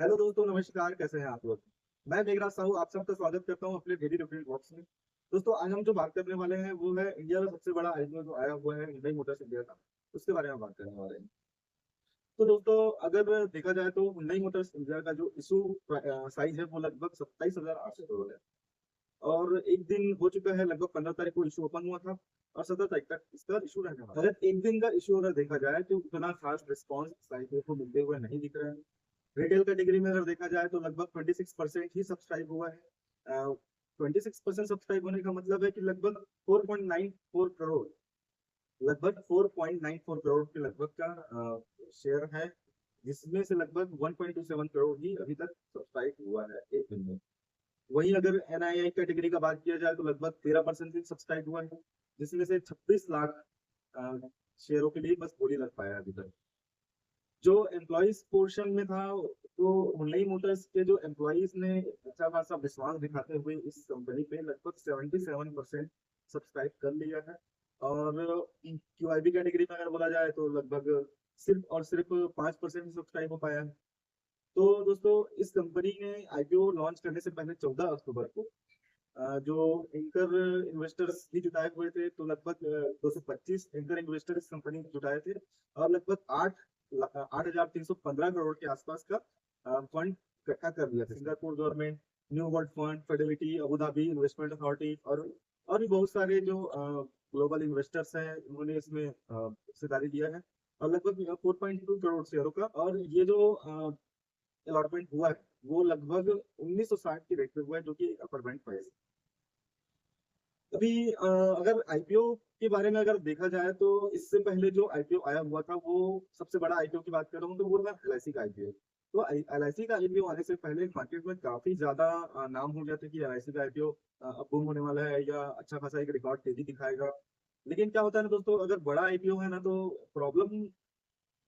Hello दोस्तों, नमस्कार। कैसे हैं आप लोग? मैं मेघराज साहू आप सबका स्वागत करता हूं अपने डेली रूटीन बॉक्स में। दोस्तों, आज हम जो बात करने वाले हैं वो है इंडिया का सबसे बड़ा आईपीओ जो आया हुआ है हिंडई मोटर्स इंडिया का। उसके बारे में बात करने वाले हैं। तो दोस्तों, अगर देखा जाए तो हिंडई मोटर्स इंडिया का जो इशू साइज है वो लगभग 27,800 करोड़ है। और एक दिन हो चुका है, लगभग 15 तारीख को इशू ओपन हुआ था और 17 तारीख तक इसका इशू रहने वाला है। अगर एक दिन का इशू अगर देखा जाए तो उतना खास रिस्पॉन्स साइकिल को मिलते हुए नहीं दिख रहा है। रिटेल कैटेगरी में अगर देखा जाए तो लगभग 26% ही सब्सक्राइब हुआ है। 26% सब्सक्राइब होने का मतलब है कि लगभग 4.94 करोड़, लगभग 4.94 करोड़ के लगभग का शेयर है, जिसमें से लगभग 1.27 करोड़ ही अभी तक सब्सक्राइब हुआ है एक दिन में। वहीं अगर एनआईआई कैटेगरी का बात किया जाए तो लगभग 13% ही सब्सक्राइब हुआ है, जिसमें से 26 लाख शेयरों के लिए बस बोली लग पाया है अभी तक। जो एम्प्लॉइज पोर्शन में था, तो हुंडई मोटर्स के जो एम्प्लॉइज ने अच्छा खासा विश्वास दिखाते हुए इस कंपनी पे लगभग 77% सब्सक्राइब कर लिया है। और क्यूआईबी कैटेगरी में अगर बोला जाए तो लगभग सिर्फ और सिर्फ 5% सब्सक्राइब हो पाया है। तो दोस्तों, इस कंपनी ने आईपीओ लॉन्च करने से पहले 14 अक्टूबर को जो एंकर इन्वेस्टर्स भी जुटाए हुए थे, तो लगभग 225 एंकर इन्वेस्टर इस कंपनी में जुटाए थे। और लगभग 8,315 करोड़ के आसपास का फंड इकट्ठा कर दिया था। Singapore government, new world fund, Fidelity, Abu Dhabi investment authority और भी बहुत सारे जो ग्लोबल इन्वेस्टर्स हैं, उन्होंने इसमें हिस्सेदारी लिया है। और लगभग 4.2 करोड़ शेयरों का। और ये जो अलॉटमेंट हुआ है वो लगभग 1960 की रेट पे हुआ है, जो कि अपर बैंड प्राइस। अभी अगर आईपीओ के बारे में अगर देखा जाए तो इससे पहले जो आईपीओ आया हुआ था, वो सबसे बड़ा आईपीओ की बात कर रहा हूँ तो वो था एलआईसी का आईपीओ। तो एलआईसी का आईपीओ आने से पहले मार्केट में काफी ज्यादा नाम हो गया था कि एलआईसी का आईपीओ अब बूम होने वाला है या अच्छा खासा एक रिकॉर्ड तेजी दिखाएगा। लेकिन क्या होता है ना दोस्तों, अगर बड़ा आईपीओ है ना तो प्रॉब्लम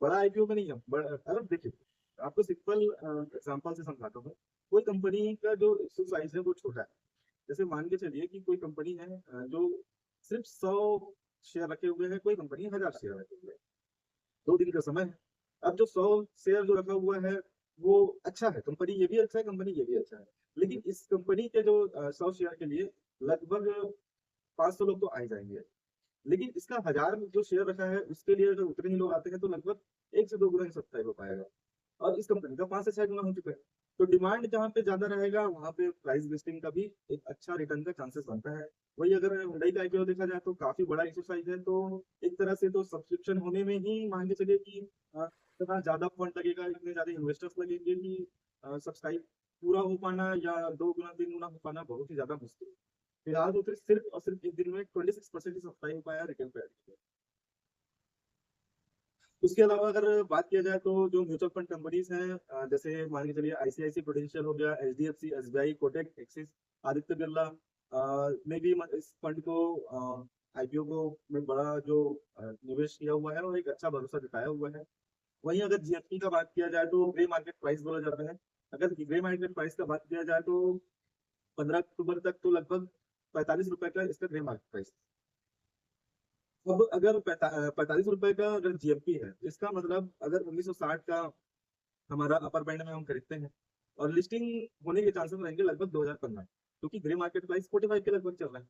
बड़ा आईपीओ में नहीं है। अगर देखिए, आपको सिंपल एग्जांपल से समझाता हूँ। कोई कंपनी का जो इश्यू साइज है वो छोटा है। जैसे मान के चलिए कि कोई कंपनी है जो सिर्फ 100 शेयर रखे हुए हैं, कोई कंपनी 1000 शेयर रखे हुए हैं। 2 दिन का समय है। अब जो 100 शेयर जो रखा हुआ है वो अच्छा है, कंपनी ये भी अच्छा है, कंपनी ये भी अच्छा है। लेकिन इस कंपनी के जो 100 शेयर के लिए लगभग 500 लोग तो आ ही जाएंगे। लेकिन इसका 1000 जो शेयर रखा है उसके लिए अगर उतने ही लोग आते हैं तो लगभग 1 से 2 गुना ही सब्सक्राइब हो पाएगा। और इस कंपनी का 5 से 6 गुना हो चुका है। तो डिमांड जहाँ पे ज्यादा रहेगा वहां पे प्राइस लिस्टिंग का भी एक अच्छा रिटर्न का चांसेस बनता है। वही अगर हुंडई का आईपीओ देखा जाए तो काफी बड़ा एक्सरसाइज है। तो एक तरह से तो सब्सक्रिप्शन होने में ही मान के चलिए कि इतना ज्यादा फंड लगेगा, इतने ज्यादा इन्वेस्टर्स लगेंगे कि सब्सक्राइब पूरा हो पाना या 2 गुना 3 गुना हो पाना बहुत ही ज्यादा मुश्किल है। फिलहाल तो फिर सिर्फ और सिर्फ एक दिन में 26% ही सप्लाई हो पाया रिटेल पे। उसके अलावा अगर बात किया जाए तो जो म्यूचुअल फंड कंपनीज हैं, जैसे मान के चलिए आईसीआईसी प्रूडेंशियल हो गया, HDFC, SBI, Kotak, axis, Aditya Birla ने भी इस फंड को आईपीओ को में बड़ा जो निवेश किया हुआ है और एक अच्छा भरोसा जताया हुआ है। वहीं अगर जीएसटी का बात किया जाए तो ग्रे मार्केट प्राइस बोला जाता है। अगर ग्रे मार्केट प्राइस का बात किया जाए तो 15 अक्टूबर तक तो लगभग 45 रुपए का इसका ग्रे मार्केट प्राइस। अब अगर 45 रुपए का अगर जीएमपी है, इसका मतलब अगर 1960 का हमारा अपर बैंड में हम खरीदते हैं और लिस्टिंग होने के चांसेस रहेंगे लगभग 2015, क्योंकि ग्रे मार्केट प्राइस 45 के लगभग चल रहा है।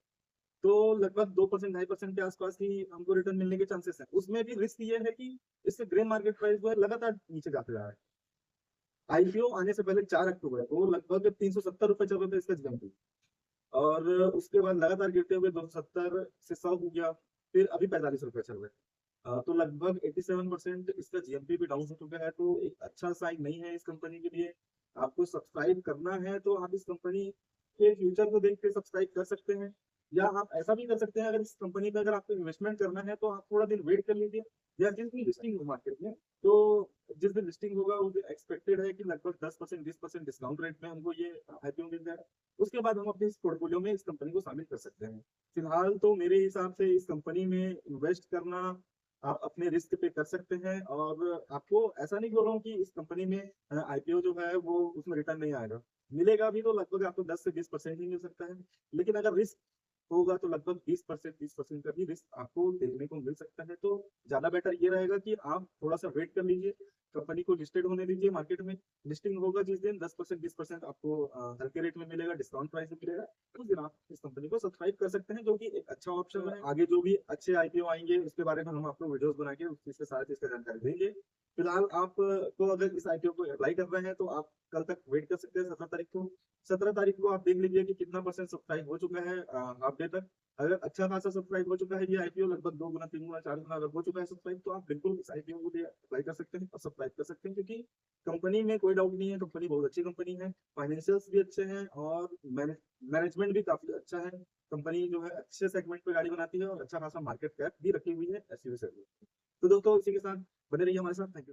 तो लगभग 2% 2.5% के आसपास ही हमको रिटर्न मिलने के चांसेस है। उसमें भी रिस्क ये है कि इससे ग्रे मार्केट प्राइस जो है लगातार नीचे जाते जा रहा है। आईपीओ आने से पहले 4 अक्टूबर को लगभग 370 रुपए चल रहे थे इसका जीएमपी। और उसके बाद लगातार गिरते हुए 270 से 100 हो गया। फिर अभी 45 रुपए चल रहे हैं। तो लगभग 87% इसका जीएमपी भी डाउन हो चुका है। तो एक अच्छा साइन नहीं है इस कंपनी के लिए। आपको सब्सक्राइब करना है तो आप इस कंपनी के फ्यूचर को देख के सब्सक्राइब कर सकते हैं। या आप ऐसा भी कर सकते हैं, अगर इस कंपनी में अगर आपको इन्वेस्टमेंट करना है तो आप थोड़ा दिन वेट कर लीजिए। या जिस दिन लिस्टिंग हो मार्केट में, तो जिस दिन लिस्टिंग होगा उस दिन एक्सपेक्टेड है कि लगभग 10% 20% डिस्काउंट रेट में हमको ये आईपीओ मिल जाए। उसके बाद हम अपने इस पोर्टफोलियो में इस कंपनी को शामिल कर सकते हैं। फिलहाल तो मेरे हिसाब से इस कंपनी में इन्वेस्ट करना आप अपने रिस्क पे कर सकते हैं। और आपको ऐसा नहीं बोल रहा हूँ कि इस कंपनी में आईपीओ जो है वो उसमें रिटर्न नहीं आएगा। मिलेगा भी तो लगभग आपको 10 से 20% ही मिल सकता है। लेकिन अगर रिस्क होगा तो लगभग 20% का भी रिस्क आपको देखने को मिल सकता है। तो ज्यादा बेटर ये रहेगा कि आप थोड़ा सा वेट कर लीजिए। कंपनी को लिस्टेड होने दीजिए मार्केट में। लिस्टिंग होगा जिस दिन 10% 20% आपको हल्के रेट में मिलेगा, डिस्काउंट प्राइस में मिलेगा, उस दिन आप इस कंपनी को सब्सक्राइब कर सकते हैं, जो कि एक अच्छा ऑप्शन है। आगे जो भी अच्छे आईपीओ आएंगे उसके बारे में हम आपको वीडियोस बना के उस चीज के साथ इसका जानकारी देंगे। फिलहाल आप को अगर इस आईपीओ को अप्लाई कर रहे हैं तो आप कल तक वेट कर सकते हैं 17 तारीख को। 17 तारीख को आप देख लीजिए कि कितना परसेंट सब्सक्राइब हो चुका है हाफ डे तक। अगर अच्छा खासा सब्सक्राइब हो चुका है ये आईपीओ, लगभग 2 गुना 3 गुना 4 गुना अगर हो चुका है सब्सक्राइब, तो आप बिल्कुल इस आईपीओ को लिए अप्लाई कर सकते हैं और सब्सक्राइब कर सकते हैं, क्योंकि कंपनी में कोई डाउट नहीं है, कंपनी बहुत अच्छी कंपनी है, फाइनेंशियल्स भी अच्छे हैं और मैनेजमेंट भी काफी अच्छा है। कंपनी जो है अच्छे सेगमेंट पे गाड़ी बनाती है और अच्छा खासा मार्केट कैप भी रखी हुई है एसयूवी सर्विस। तो दोस्तों इसी के साथ बने रहिए हमारे साथ। Thank you.